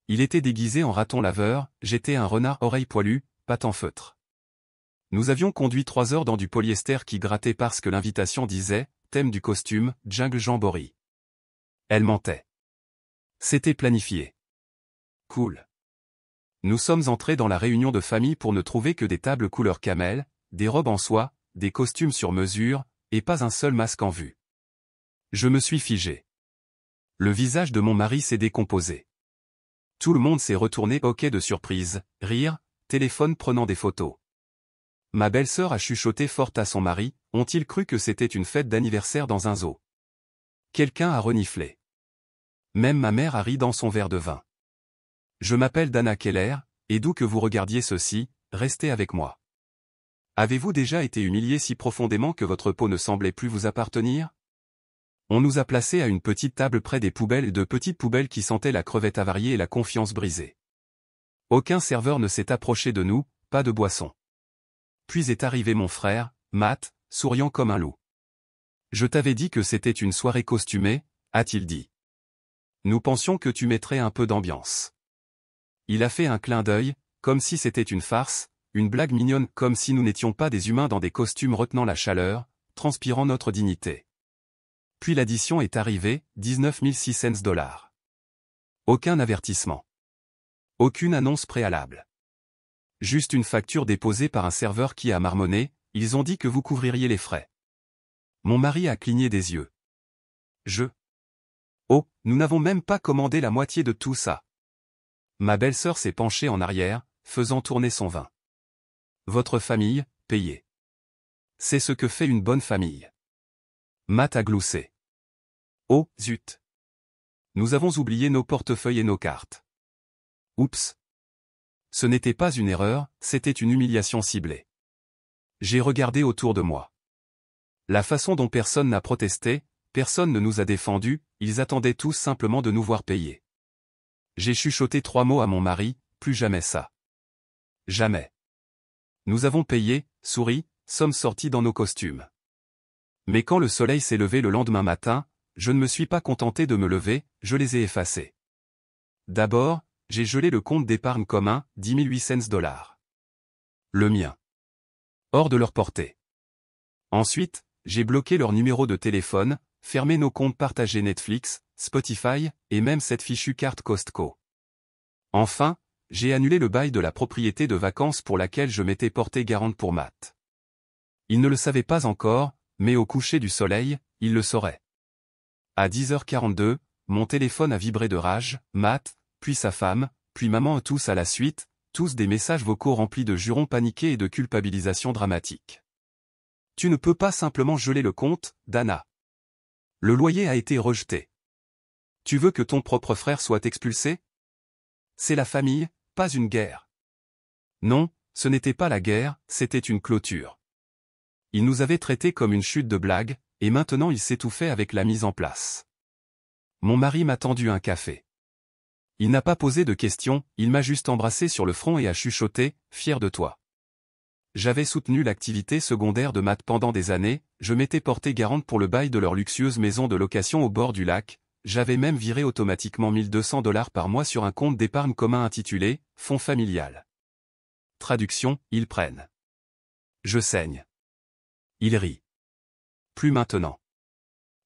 Il était déguisé en raton laveur, j'étais un renard oreille poilue, patte en feutre. Nous avions conduit 3 heures dans du polyester qui grattait parce que l'invitation disait, thème du costume, Jungle Jamboree. Elle mentait. C'était planifié. Cool. Nous sommes entrés dans la réunion de famille pour ne trouver que des tables couleur camel, des robes en soie, des costumes sur mesure, et pas un seul masque en vue. Je me suis figé. Le visage de mon mari s'est décomposé. Tout le monde s'est retourné hoquet de surprise, rire, téléphone prenant des photos. Ma belle-sœur a chuchoté fort à son mari, ont-ils cru que c'était une fête d'anniversaire dans un zoo? Quelqu'un a reniflé. Même ma mère a ri dans son verre de vin. Je m'appelle Dana Keller, et d'où que vous regardiez ceci, restez avec moi. Avez-vous déjà été humilié si profondément que votre peau ne semblait plus vous appartenir? On nous a placés à une petite table près des poubelles, de petites poubelles qui sentaient la crevette avariée et la confiance brisée. Aucun serveur ne s'est approché de nous, pas de boisson. Puis est arrivé mon frère, Matt, souriant comme un loup. Je t'avais dit que c'était une soirée costumée, a-t-il dit. Nous pensions que tu mettrais un peu d'ambiance. Il a fait un clin d'œil, comme si c'était une farce, une blague mignonne, comme si nous n'étions pas des humains dans des costumes retenant la chaleur, transpirant notre dignité. Puis l'addition est arrivée, 19 600 $. Aucun avertissement. Aucune annonce préalable. Juste une facture déposée par un serveur qui a marmonné, ils ont dit que vous couvririez les frais. Mon mari a cligné des yeux. Oh, nous n'avons même pas commandé la moitié de tout ça. Ma belle-sœur s'est penchée en arrière, faisant tourner son vin. Votre famille, payée. C'est ce que fait une bonne famille. Matt a gloussé. Oh, zut. Nous avons oublié nos portefeuilles et nos cartes. Oups. Ce n'était pas une erreur, c'était une humiliation ciblée. J'ai regardé autour de moi. La façon dont personne n'a protesté, personne ne nous a défendus, ils attendaient tous simplement de nous voir payer. J'ai chuchoté 3 mots à mon mari, plus jamais ça. Jamais. Nous avons payé, souri, sommes sortis dans nos costumes. Mais quand le soleil s'est levé le lendemain matin, je ne me suis pas contenté de me lever, je les ai effacés. D'abord, j'ai gelé le compte d'épargne commun, 10 800 $. Le mien. Hors de leur portée. Ensuite, j'ai bloqué leur numéro de téléphone, fermé nos comptes partagés Netflix, Spotify, et même cette fichue carte Costco. Enfin, j'ai annulé le bail de la propriété de vacances pour laquelle je m'étais porté garante pour Matt. Il ne le savait pas encore, mais au coucher du soleil, il le saurait. À 10h42, mon téléphone a vibré de rage, Matt, puis sa femme, puis maman, tous à la suite, tous des messages vocaux remplis de jurons paniqués et de culpabilisation dramatique. Tu ne peux pas simplement geler le compte, Dana. Le loyer a été rejeté. Tu veux que ton propre frère soit expulsé? C'est la famille, pas une guerre. Non, ce n'était pas la guerre, c'était une clôture. Il nous avait traités comme une chute de blague, et maintenant il s'étouffait avec la mise en place. Mon mari m'a tendu un café. Il n'a pas posé de questions, il m'a juste embrassé sur le front et a chuchoté, fier de toi. J'avais soutenu l'activité secondaire de Matt pendant des années, je m'étais porté garante pour le bail de leur luxueuse maison de location au bord du lac, j'avais même viré automatiquement 1 200 $ par mois sur un compte d'épargne commun intitulé « Fonds familial ». Traduction, ils prennent. Je saigne. Il rit. Plus maintenant.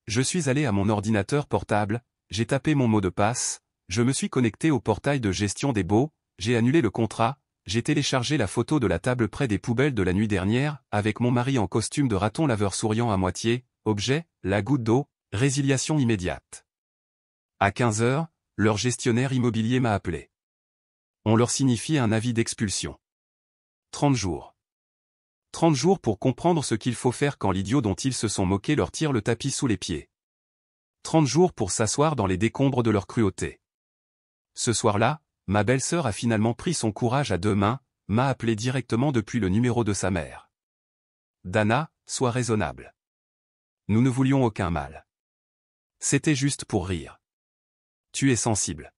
Je suis allé à mon ordinateur portable, j'ai tapé mon mot de passe, je me suis connecté au portail de gestion des baux, j'ai annulé le contrat, j'ai téléchargé la photo de la table près des poubelles de la nuit dernière, avec mon mari en costume de raton laveur souriant à moitié, objet, la goutte d'eau, résiliation immédiate. À 15h, leur gestionnaire immobilier m'a appelé. On leur signifie un avis d'expulsion. 30 jours. 30 jours pour comprendre ce qu'il faut faire quand l'idiot dont ils se sont moqués leur tire le tapis sous les pieds. 30 jours pour s'asseoir dans les décombres de leur cruauté. Ce soir-là, ma belle-sœur a finalement pris son courage à 2 mains, m'a appelé directement depuis le numéro de sa mère. Dana, sois raisonnable. Nous ne voulions aucun mal. C'était juste pour rire. Tu es sensible.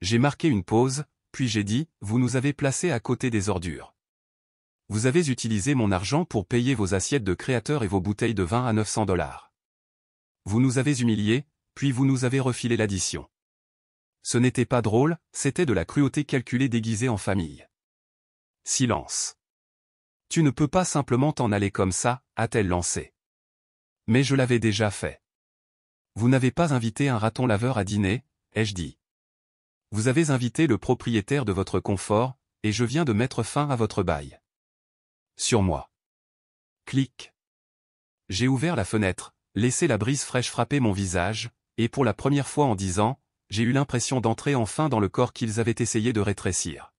J'ai marqué une pause, puis j'ai dit, vous nous avez placés à côté des ordures. Vous avez utilisé mon argent pour payer vos assiettes de créateurs et vos bouteilles de vin à 900 $. Vous nous avez humiliés, puis vous nous avez refilé l'addition. Ce n'était pas drôle, c'était de la cruauté calculée déguisée en famille. Silence. Tu ne peux pas simplement t'en aller comme ça, a-t-elle lancé. Mais je l'avais déjà fait. Vous n'avez pas invité un raton laveur à dîner, ai-je dit. Vous avez invité le propriétaire de votre confort, et je viens de mettre fin à votre bail. Sur moi. Clic. J'ai ouvert la fenêtre, laissé la brise fraîche frapper mon visage, et pour la première fois en 10 ans, j'ai eu l'impression d'entrer enfin dans le corps qu'ils avaient essayé de rétrécir.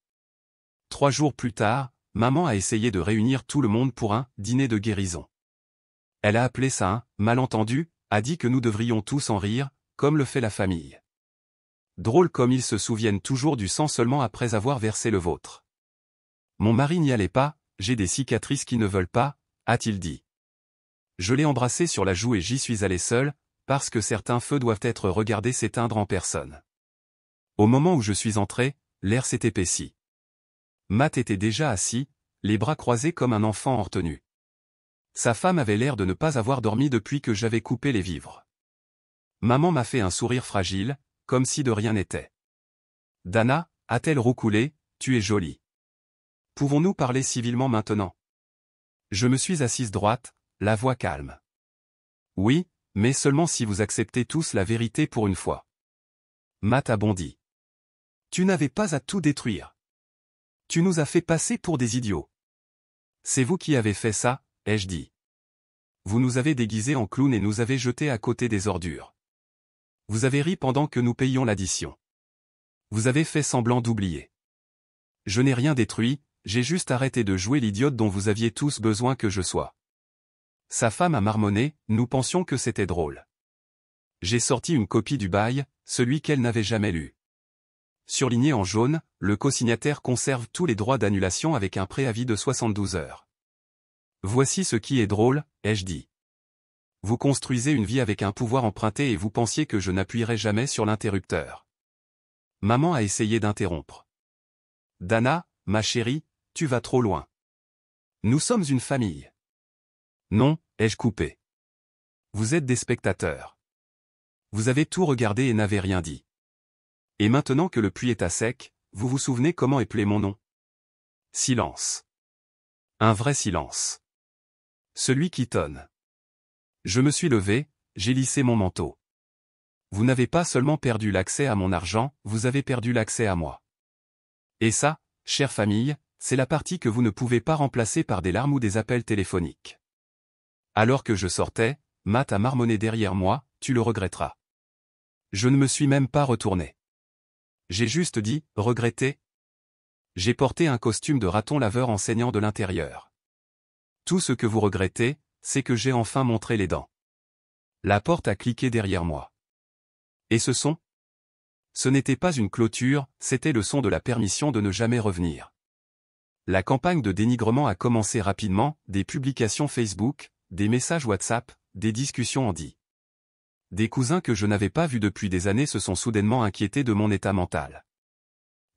3 jours plus tard, maman a essayé de réunir tout le monde pour un « dîner de guérison ». Elle a appelé ça un « malentendu », a dit que nous devrions tous en rire, comme le fait la famille. Drôle comme ils se souviennent toujours du sang seulement après avoir versé le vôtre. Mon mari n'y allait pas, j'ai des cicatrices qui ne veulent pas, a-t-il dit. Je l'ai embrassé sur la joue et j'y suis allé seul, parce que certains feux doivent être regardés s'éteindre en personne. Au moment où je suis entré, l'air s'est épaissi. Matt était déjà assis, les bras croisés comme un enfant en retenue. Sa femme avait l'air de ne pas avoir dormi depuis que j'avais coupé les vivres. Maman m'a fait un sourire fragile, comme si de rien n'était. Dana, a-t-elle roucoulé, tu es jolie. Pouvons-nous parler civilement maintenant? Je me suis assise droite, la voix calme. Oui, mais seulement si vous acceptez tous la vérité pour une fois. Matt a bondi. Tu n'avais pas à tout détruire. Tu nous as fait passer pour des idiots. C'est vous qui avez fait ça, ai-je dit. Vous nous avez déguisés en clowns et nous avez jetés à côté des ordures. Vous avez ri pendant que nous payions l'addition. Vous avez fait semblant d'oublier. Je n'ai rien détruit, j'ai juste arrêté de jouer l'idiote dont vous aviez tous besoin que je sois. Sa femme a marmonné, nous pensions que c'était drôle. J'ai sorti une copie du bail, celui qu'elle n'avait jamais lu. Surligné en jaune, le cosignataire conserve tous les droits d'annulation avec un préavis de 72 heures. Voici ce qui est drôle, ai-je dit. Vous construisez une vie avec un pouvoir emprunté et vous pensiez que je n'appuierais jamais sur l'interrupteur. Maman a essayé d'interrompre. Dana, ma chérie, tu vas trop loin. Nous sommes une famille. Non, ai-je coupé. Vous êtes des spectateurs. Vous avez tout regardé et n'avez rien dit. Et maintenant que le puits est à sec, vous vous souvenez comment est appelé mon nom? Silence. Un vrai silence. Celui qui tonne. Je me suis levé, j'ai lissé mon manteau. Vous n'avez pas seulement perdu l'accès à mon argent, vous avez perdu l'accès à moi. Et ça, chère famille, c'est la partie que vous ne pouvez pas remplacer par des larmes ou des appels téléphoniques. Alors que je sortais, Matt a marmonné derrière moi, tu le regretteras. Je ne me suis même pas retourné. J'ai juste dit, regretter. J'ai porté un costume de raton laveur enseignant de l'intérieur. Tout ce que vous regrettez, c'est que j'ai enfin montré les dents. La porte a cliqué derrière moi. Et ce son? Ce n'était pas une clôture, c'était le son de la permission de ne jamais revenir. La campagne de dénigrement a commencé rapidement, des publications Facebook, des messages WhatsApp, des discussions en dit. Des cousins que je n'avais pas vus depuis des années se sont soudainement inquiétés de mon état mental.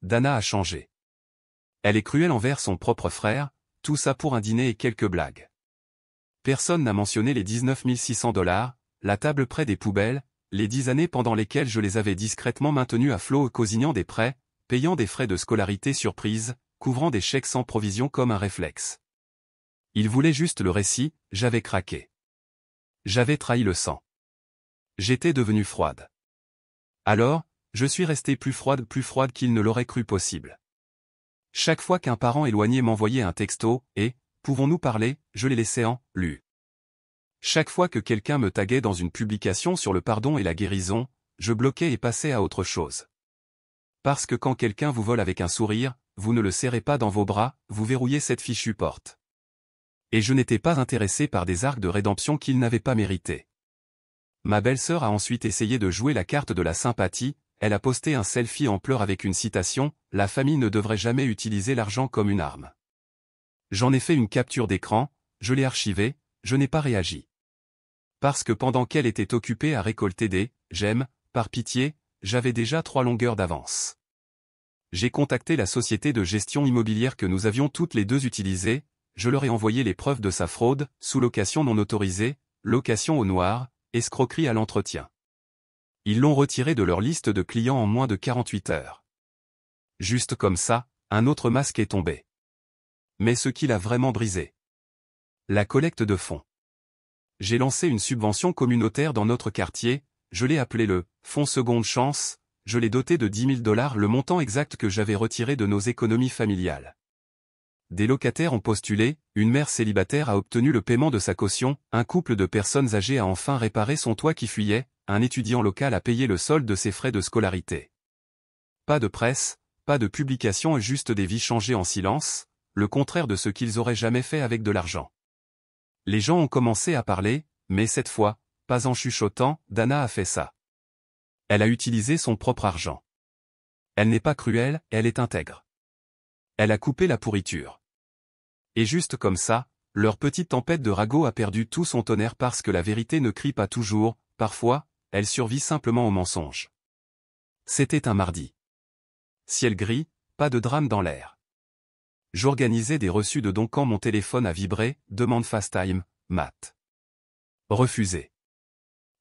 Dana a changé. Elle est cruelle envers son propre frère, tout ça pour un dîner et quelques blagues. Personne n'a mentionné les 19 600 $, la table près des poubelles, les 10 années pendant lesquelles je les avais discrètement maintenus à flot cosignant des prêts, payant des frais de scolarité surprise, couvrant des chèques sans provision comme un réflexe. Ils voulaient juste le récit, j'avais craqué. J'avais trahi le sang. J'étais devenue froide. Alors, je suis restée plus froide qu'il ne l'aurait cru possible. Chaque fois qu'un parent éloigné m'envoyait un texto, et « Pouvons-nous parler ?» je les laissais en « lu ». Chaque fois que quelqu'un me taguait dans une publication sur le pardon et la guérison, je bloquais et passais à autre chose. Parce que quand quelqu'un vous vole avec un sourire, vous ne le serrez pas dans vos bras, vous verrouillez cette fichue porte. Et je n'étais pas intéressé par des arcs de rédemption qu'il n'avait pas mérités. Ma belle-sœur a ensuite essayé de jouer la carte de la sympathie, elle a posté un selfie en pleurs avec une citation, « La famille ne devrait jamais utiliser l'argent comme une arme ». J'en ai fait une capture d'écran, je l'ai archivée, je n'ai pas réagi. Parce que pendant qu'elle était occupée à récolter des « j'aime », par pitié, j'avais déjà 3 longueurs d'avance. J'ai contacté la société de gestion immobilière que nous avions toutes les deux utilisée, je leur ai envoyé les preuves de sa fraude, sous-location non autorisée, location au noir, escroquerie à l'entretien. Ils l'ont retiré de leur liste de clients en moins de 48 heures. Juste comme ça, un autre masque est tombé. Mais ce qui l'a vraiment brisé. La collecte de fonds. J'ai lancé une subvention communautaire dans notre quartier, je l'ai appelé le « Fonds Seconde Chance », je l'ai doté de 10 000 $, le montant exact que j'avais retiré de nos économies familiales. Des locataires ont postulé, une mère célibataire a obtenu le paiement de sa caution, un couple de personnes âgées a enfin réparé son toit qui fuyait, un étudiant local a payé le solde de ses frais de scolarité. Pas de presse, pas de publication, juste des vies changées en silence, le contraire de ce qu'ils auraient jamais fait avec de l'argent. Les gens ont commencé à parler, mais cette fois, pas en chuchotant, Dana a fait ça. Elle a utilisé son propre argent. Elle n'est pas cruelle, elle est intègre. Elle a coupé la pourriture. Et juste comme ça, leur petite tempête de ragots a perdu tout son tonnerre parce que la vérité ne crie pas toujours, parfois, elle survit simplement au mensonge. C'était un mardi. Ciel gris, pas de drame dans l'air. J'organisais des reçus de dons quand mon téléphone a vibré, demande FaceTime, Matt. Refusé.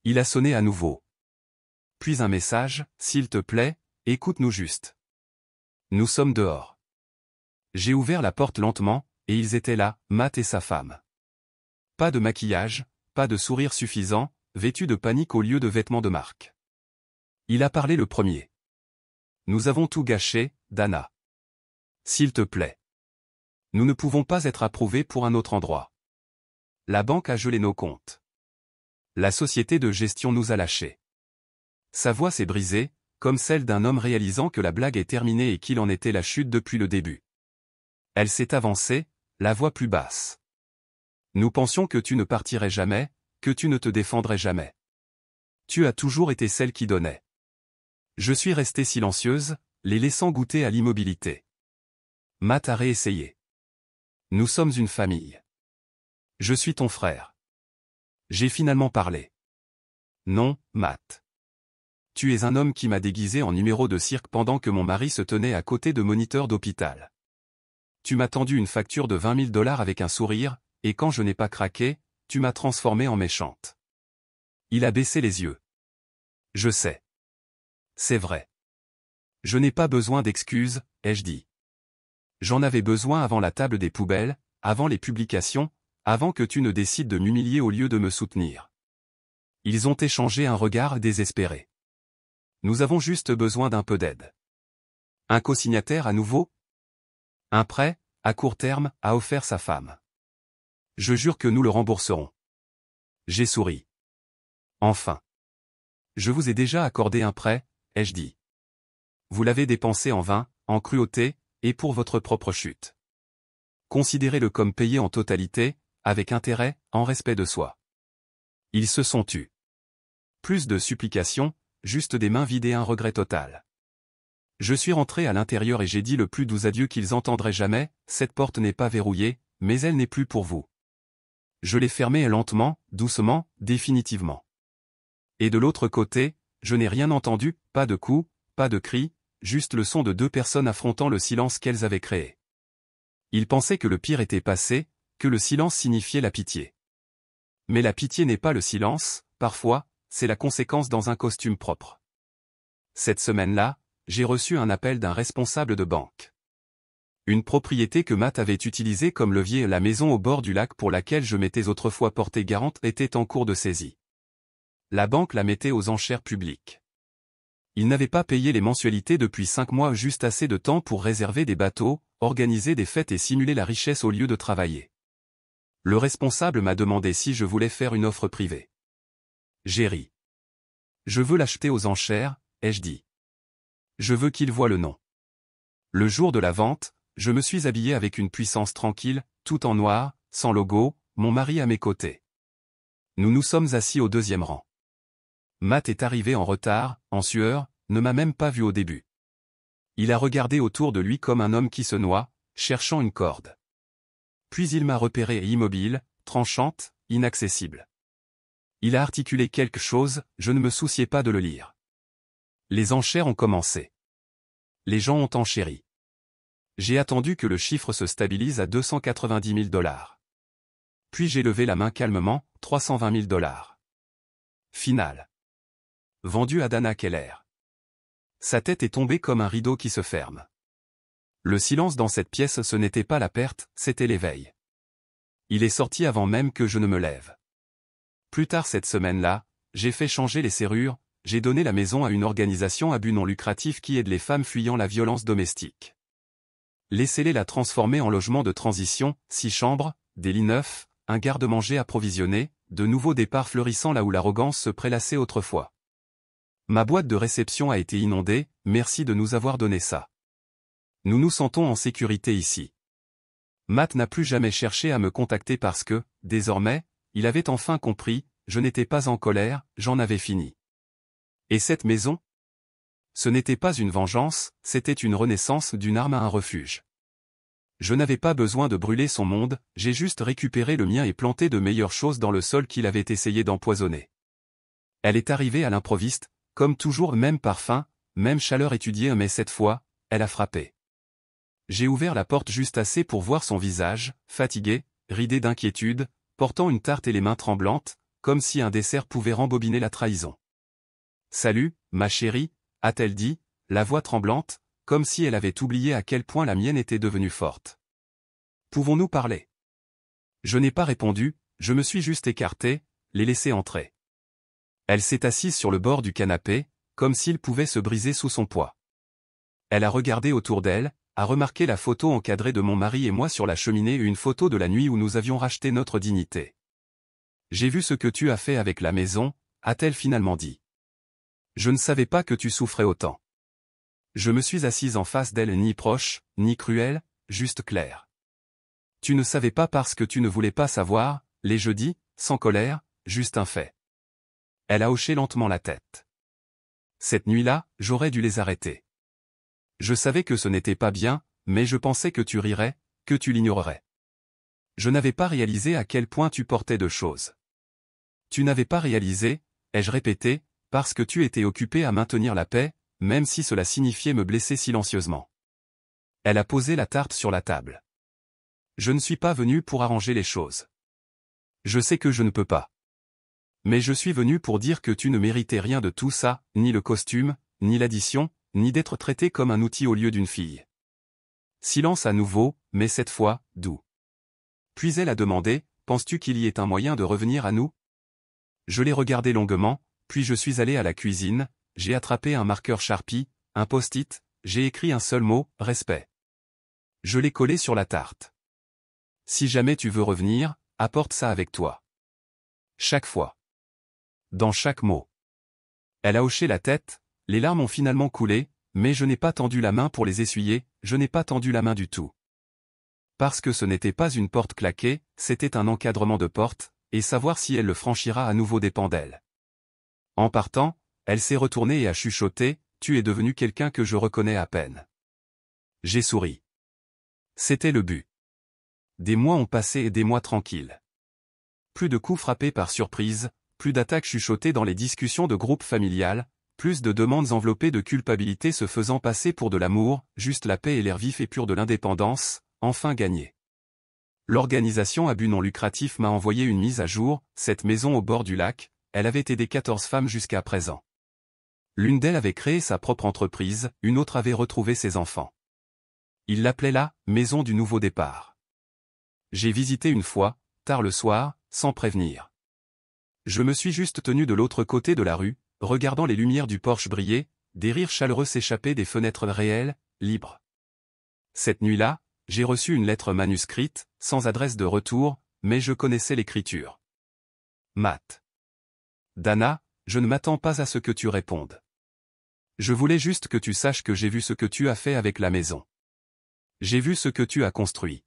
Il a sonné à nouveau. Puis un message, s'il te plaît, écoute-nous juste. Nous sommes dehors. J'ai ouvert la porte lentement, et ils étaient là, Matt et sa femme. Pas de maquillage, pas de sourire suffisant, vêtus de panique au lieu de vêtements de marque. Il a parlé le premier. Nous avons tout gâché, Dana. S'il te plaît. Nous ne pouvons pas être approuvés pour un autre endroit. La banque a gelé nos comptes. La société de gestion nous a lâchés. Sa voix s'est brisée, comme celle d'un homme réalisant que la blague est terminée et qu'il en était la chute depuis le début. Elle s'est avancée, la voix plus basse. Nous pensions que tu ne partirais jamais, que tu ne te défendrais jamais. Tu as toujours été celle qui donnait. Je suis restée silencieuse, les laissant goûter à l'immobilité. Matt a réessayé. Nous sommes une famille. Je suis ton frère. J'ai finalement parlé. Non, Matt. Tu es un homme qui m'a déguisé en numéro de cirque pendant que mon mari se tenait à côté de moniteurs d'hôpital. Tu m'as tendu une facture de 20 000 $ avec un sourire, et quand je n'ai pas craqué, tu m'as transformée en méchante. Il a baissé les yeux. Je sais. C'est vrai. Je n'ai pas besoin d'excuses, ai-je dit. J'en avais besoin avant la table des poubelles, avant les publications, avant que tu ne décides de m'humilier au lieu de me soutenir. Ils ont échangé un regard désespéré. Nous avons juste besoin d'un peu d'aide. Un co-signataire à nouveau? Un prêt, à court terme, a offert sa femme. Je jure que nous le rembourserons. J'ai souri. Enfin. Je vous ai déjà accordé un prêt, ai-je dit. Vous l'avez dépensé en vain, en cruauté, et pour votre propre chute. Considérez-le comme payé en totalité, avec intérêt, en respect de soi. Ils se sont tus. Plus de supplications, juste des mains vides et un regret total. Je suis rentré à l'intérieur et j'ai dit le plus doux adieu qu'ils entendraient jamais, cette porte n'est pas verrouillée, mais elle n'est plus pour vous. Je l'ai fermée lentement, doucement, définitivement. Et de l'autre côté, je n'ai rien entendu, pas de coups, pas de cris, juste le son de deux personnes affrontant le silence qu'elles avaient créé. Ils pensaient que le pire était passé, que le silence signifiait la pitié. Mais la pitié n'est pas le silence, parfois, c'est la conséquence dans un costume propre. Cette semaine-là, j'ai reçu un appel d'un responsable de banque. Une propriété que Matt avait utilisée comme levier, la maison au bord du lac pour laquelle je m'étais autrefois porté garante, était en cours de saisie. La banque la mettait aux enchères publiques. Ils n'avaient pas payé les mensualités depuis 5 mois, juste assez de temps pour réserver des bateaux, organiser des fêtes et simuler la richesse au lieu de travailler. Le responsable m'a demandé si je voulais faire une offre privée. J'ai ri. Je veux l'acheter aux enchères, ai-je dit. Je veux qu'il voie le nom. Le jour de la vente, je me suis habillé avec une puissance tranquille, tout en noir, sans logo, mon mari à mes côtés. Nous nous sommes assis au deuxième rang. Matt est arrivé en retard, en sueur, ne m'a même pas vu au début. Il a regardé autour de lui comme un homme qui se noie, cherchant une corde. Puis il m'a repéré immobile, tranchante, inaccessible. Il a articulé quelque chose, je ne me souciais pas de le lire. Les enchères ont commencé. Les gens ont enchéri. J'ai attendu que le chiffre se stabilise à 290 000 $. Puis j'ai levé la main calmement, 320 000 $. Final. Vendu à Dana Keller. Sa tête est tombée comme un rideau qui se ferme. Le silence dans cette pièce, ce n'était pas la perte, c'était l'éveil. Il est sorti avant même que je ne me lève. Plus tard cette semaine-là, j'ai fait changer les serrures, j'ai donné la maison à une organisation à but non lucratif qui aide les femmes fuyant la violence domestique. Laissez-les la transformer en logement de transition, 6 chambres, des lits neufs, un garde-manger approvisionné, de nouveaux départs fleurissant là où l'arrogance se prélassait autrefois. Ma boîte de réception a été inondée, merci de nous avoir donné ça. Nous nous sentons en sécurité ici. Matt n'a plus jamais cherché à me contacter parce que, désormais, il avait enfin compris, je n'étais pas en colère, j'en avais fini. Et cette maison? Ce n'était pas une vengeance, c'était une renaissance d'une arme à un refuge. Je n'avais pas besoin de brûler son monde, j'ai juste récupéré le mien et planté de meilleures choses dans le sol qu'il avait essayé d'empoisonner. Elle est arrivée à l'improviste, comme toujours, même parfum, même chaleur étudiée, mais cette fois, elle a frappé. J'ai ouvert la porte juste assez pour voir son visage, fatigué, ridé d'inquiétude, portant une tarte et les mains tremblantes, comme si un dessert pouvait rembobiner la trahison. « Salut, ma chérie », a-t-elle dit, la voix tremblante, comme si elle avait oublié à quel point la mienne était devenue forte. « Pouvons-nous parler ?» Je n'ai pas répondu, je me suis juste écarté, les laissé entrer. Elle s'est assise sur le bord du canapé, comme s'il pouvait se briser sous son poids. Elle a regardé autour d'elle, a remarqué la photo encadrée de mon mari et moi sur la cheminée et une photo de la nuit où nous avions racheté notre dignité. « J'ai vu ce que tu as fait avec la maison », a-t-elle finalement dit. Je ne savais pas que tu souffrais autant. Je me suis assise en face d'elle, ni proche, ni cruelle, juste claire. Tu ne savais pas parce que tu ne voulais pas savoir, les jeudis, sans colère, juste un fait. Elle a hoché lentement la tête. Cette nuit-là, j'aurais dû les arrêter. Je savais que ce n'était pas bien, mais je pensais que tu rirais, que tu l'ignorerais. Je n'avais pas réalisé à quel point tu portais de choses. Tu n'avais pas réalisé, ai-je répété, parce que tu étais occupé à maintenir la paix, même si cela signifiait me blesser silencieusement. Elle a posé la tarte sur la table. Je ne suis pas venu pour arranger les choses. Je sais que je ne peux pas. Mais je suis venu pour dire que tu ne méritais rien de tout ça, ni le costume, ni l'addition, ni d'être traité comme un outil au lieu d'une fille. Silence à nouveau, mais cette fois, doux. Puis elle a demandé, penses-tu qu'il y ait un moyen de revenir à nous? Je l'ai regardé longuement, puis je suis allé à la cuisine, j'ai attrapé un marqueur Sharpie, un post-it, j'ai écrit un seul mot, respect. Je l'ai collé sur la tarte. Si jamais tu veux revenir, apporte ça avec toi. Chaque fois. Dans chaque mot. Elle a hoché la tête, les larmes ont finalement coulé, mais je n'ai pas tendu la main pour les essuyer, je n'ai pas tendu la main du tout. Parce que ce n'était pas une porte claquée, c'était un encadrement de porte, et savoir si elle le franchira à nouveau dépend d'elle. En partant, elle s'est retournée et a chuchoté, « Tu es devenu quelqu'un que je reconnais à peine. » J'ai souri. C'était le but. Des mois ont passé et des mois tranquilles. Plus de coups frappés par surprise, plus d'attaques chuchotées dans les discussions de groupe familial, plus de demandes enveloppées de culpabilité se faisant passer pour de l'amour, juste la paix et l'air vif et pur de l'indépendance, enfin gagné. L'organisation à but non lucratif m'a envoyé une mise à jour, cette maison au bord du lac, elle avait aidé 14 femmes jusqu'à présent. L'une d'elles avait créé sa propre entreprise, une autre avait retrouvé ses enfants. Ils l'appelaient la « maison du nouveau départ ». J'ai visité une fois, tard le soir, sans prévenir. Je me suis juste tenu de l'autre côté de la rue, regardant les lumières du porche briller, des rires chaleureux s'échapper des fenêtres réelles, libres. Cette nuit-là, j'ai reçu une lettre manuscrite, sans adresse de retour, mais je connaissais l'écriture. Matt. Dana, je ne m'attends pas à ce que tu répondes. Je voulais juste que tu saches que j'ai vu ce que tu as fait avec la maison. J'ai vu ce que tu as construit.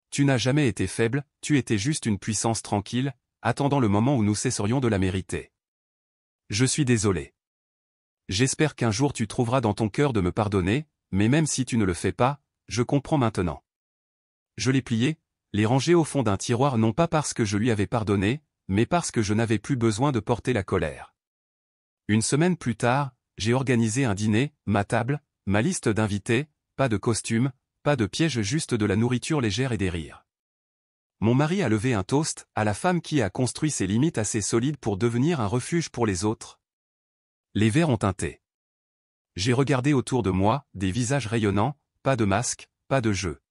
Tu n'as jamais été faible, tu étais juste une puissance tranquille, attendant le moment où nous cesserions de la mériter. Je suis désolé. J'espère qu'un jour tu trouveras dans ton cœur de me pardonner, mais même si tu ne le fais pas, je comprends maintenant. Je l'ai plié, l'ai rangé au fond d'un tiroir non pas parce que je lui avais pardonné, mais parce que je n'avais plus besoin de porter la colère. Une semaine plus tard, j'ai organisé un dîner, ma table, ma liste d'invités, pas de costume, pas de piège, juste de la nourriture légère et des rires. Mon mari a levé un toast à la femme qui a construit ses limites assez solides pour devenir un refuge pour les autres. Les verres ont teinté. J'ai regardé autour de moi, des visages rayonnants, pas de masque, pas de jeu.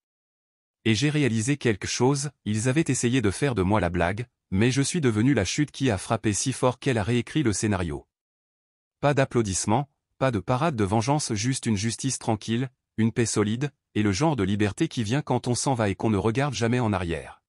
Et j'ai réalisé quelque chose, ils avaient essayé de faire de moi la blague, mais je suis devenu la chute qui a frappé si fort qu'elle a réécrit le scénario. Pas d'applaudissements, pas de parade de vengeance, juste une justice tranquille, une paix solide, et le genre de liberté qui vient quand on s'en va et qu'on ne regarde jamais en arrière.